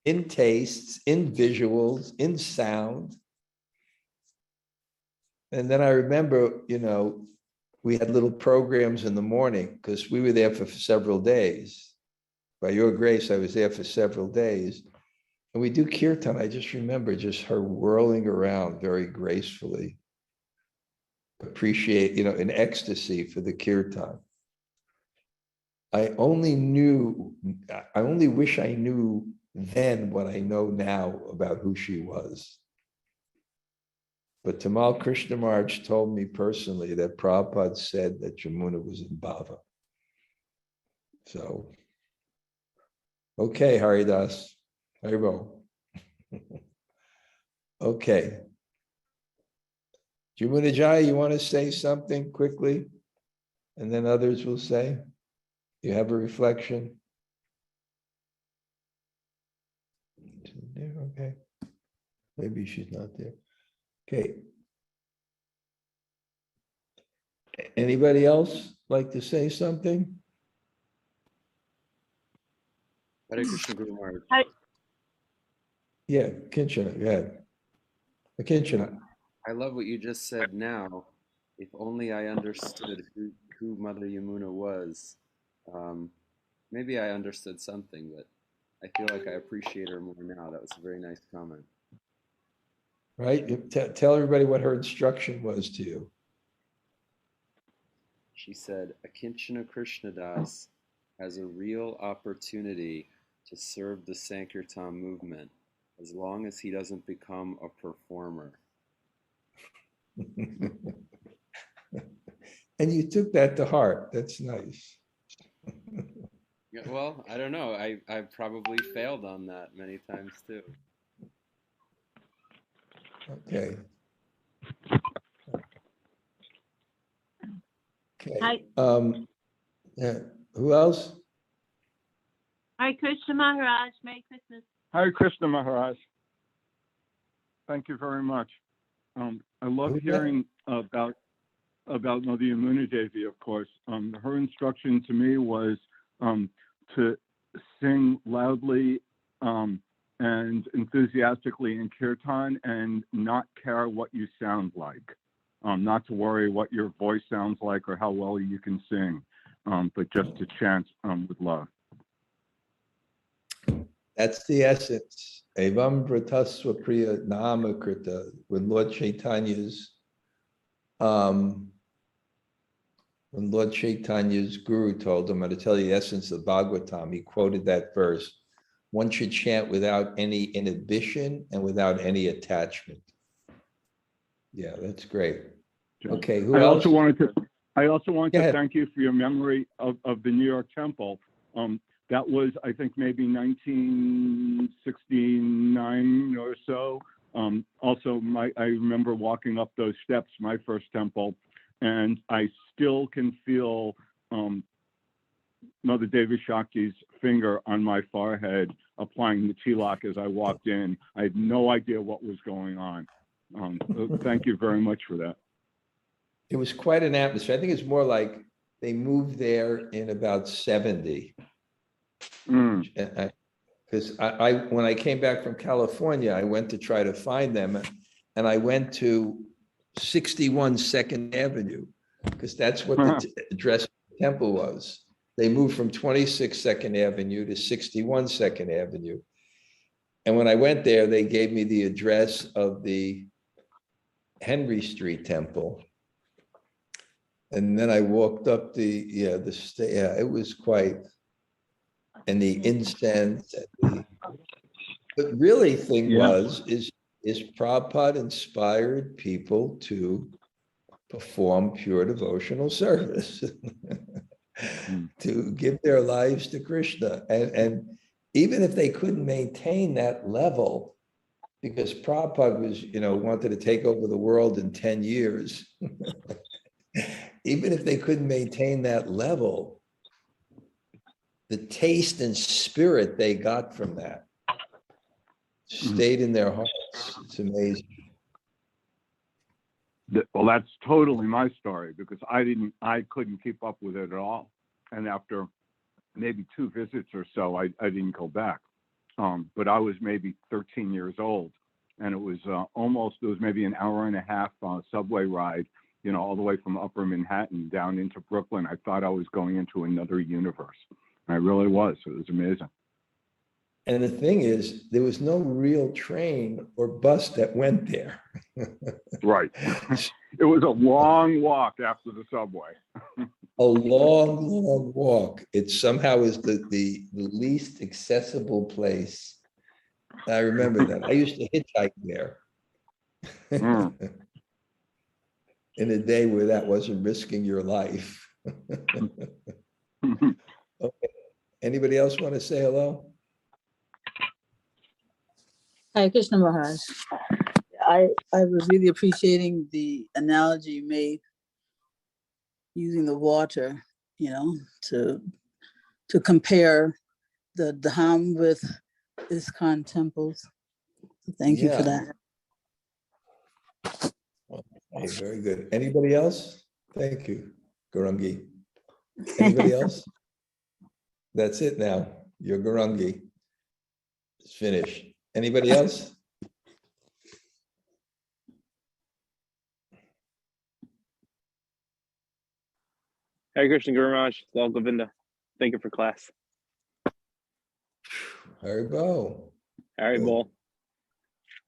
in tastes, in visuals, in sound. And then I remember, we had little programs in the morning because we were there for several days. By your grace, I was there for several days. And we do kirtan. I just remember just her whirling around very gracefully. Appreciate, in ecstasy for the kirtan. I only wish I knew then what I know now about who she was. But Tamal Krishna Maharaj told me personally that Prabhupada said that Yamuna was in Bhava. So, okay, Haridas. Haribo. Okay. Yamuna Jaya, you want to say something quickly? And then others will say? You have a reflection? Okay. Maybe she's not there. Okay. Anybody else like to say something? Hare Krishna, Guru Maharaj. Yeah, Kinchana, go ahead. Kinchana. I love what you just said now. If only I understood who Mother Yamuna was. Maybe I understood something, but I feel like I appreciate her more now. That was a very nice comment. Right? Tell everybody what her instruction was to you. She said, Akinchana Krishnadas has a real opportunity to serve the Sankirtan movement as long as he doesn't become a performer. And you took that to heart. That's nice. Yeah, well, I don't know. I probably failed on that many times too. Okay. Okay. Hi. Yeah. Who else? Hare Krishna Maharaj, Merry Christmas. Hare Krishna Maharaj. Thank you very much. I love hearing about Mother Yamuna Devi, of course. Her instruction to me was to sing loudly and enthusiastically in kirtan and not care what you sound like. Not to worry what your voice sounds like or how well you can sing, but just to chant with love. That's the essence. Evam vratasva priya nama krita. When Lord Chaitanya's guru told him, I'm going to tell you the essence of Bhagavatam, he quoted that verse. One should chant without any inhibition and without any attachment. Yeah, that's great. Okay, who else? I also wanted to thank you for your memory of the New York Temple. That was, I think, maybe 1969 or so. Also, I remember walking up those steps, my first temple, and I still can feel Mother Devi Shakti's finger on my forehead applying the tilak as I walked in. I had no idea what was going on. Thank you very much for that. It was quite an atmosphere. I think it's more like they moved there in about 70. Because when I came back from California, I went to try to find them, and I went to 61 Second Avenue, because that's what the address of the temple was. They moved from 26 Second Avenue to 61 Second Avenue. And when I went there, they gave me the address of the Henry Street Temple. And then I walked up it was quite, and the incense. The really thing is Prabhupada inspired people to perform pure devotional service, to give their lives to Krishna. And even if they couldn't maintain that level, because Prabhupada was, wanted to take over the world in 10 years, even if they couldn't maintain that level, the taste and spirit they got from that stayed in their hearts. It's amazing. Well, that's totally my story, because I couldn't keep up with it at all. And after maybe 2 visits or so, I didn't go back. But I was maybe 13 years old, and it was maybe an hour and a half subway ride, all the way from Upper Manhattan down into Brooklyn. I thought I was going into another universe. And I really was. It was amazing. And the thing is, there was no real train or bus that went there. Right. It was a long walk after the subway. A long, long walk. It somehow is the least accessible place. I remember that. I used to hitchhike there. In a day where that wasn't risking your life. Okay. Anybody else want to say hello? Hi, Krishna Maharaj. I was really appreciating the analogy you made using the water, to compare the Dham with ISKCON temples. So thank you for that. Okay, very good. Anybody else? Thank you, Gurungi. Anybody else? That's it now. You're Gurungi. It's finished. Anybody else? Hare Krishna Guru Maharaj, Lal Govinda. Thank you for class. Haribo. Haribol.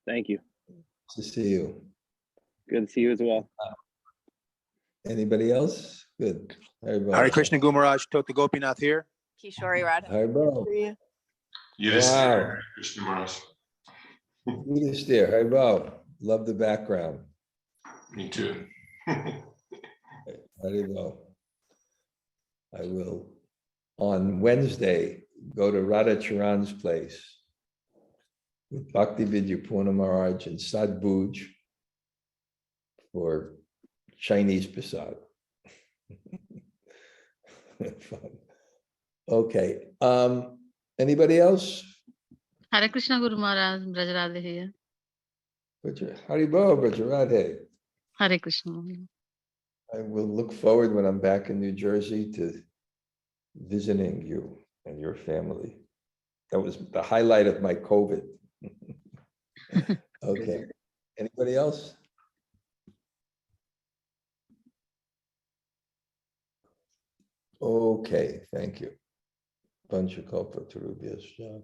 Thank you. Good to see you. Good to see you as well. Anybody else? Good. Haribo. Hare Krishna Guru Maharaj, Tota Gopinath here. Kishori Radha. Haribo. Yes, Krishna Maharaj. Yes, dear. Haribo. Love the background. Me too. Haribo. I will, on Wednesday, go to Radha Charan's place with Bhakti Vidyapurna Maharaj and Sadbhuj for Chinese prasad. Fun. Okay. Anybody else? Hare Krishna Guru Maharaj, Brajarade here. Haribo, Brajarade. Hare Krishna. I will look forward when I'm back in New Jersey to visiting you and your family. That was the highlight of my COVID. Okay. Anybody else? Okay, thank you. Panchakalpa Tarubhyascha.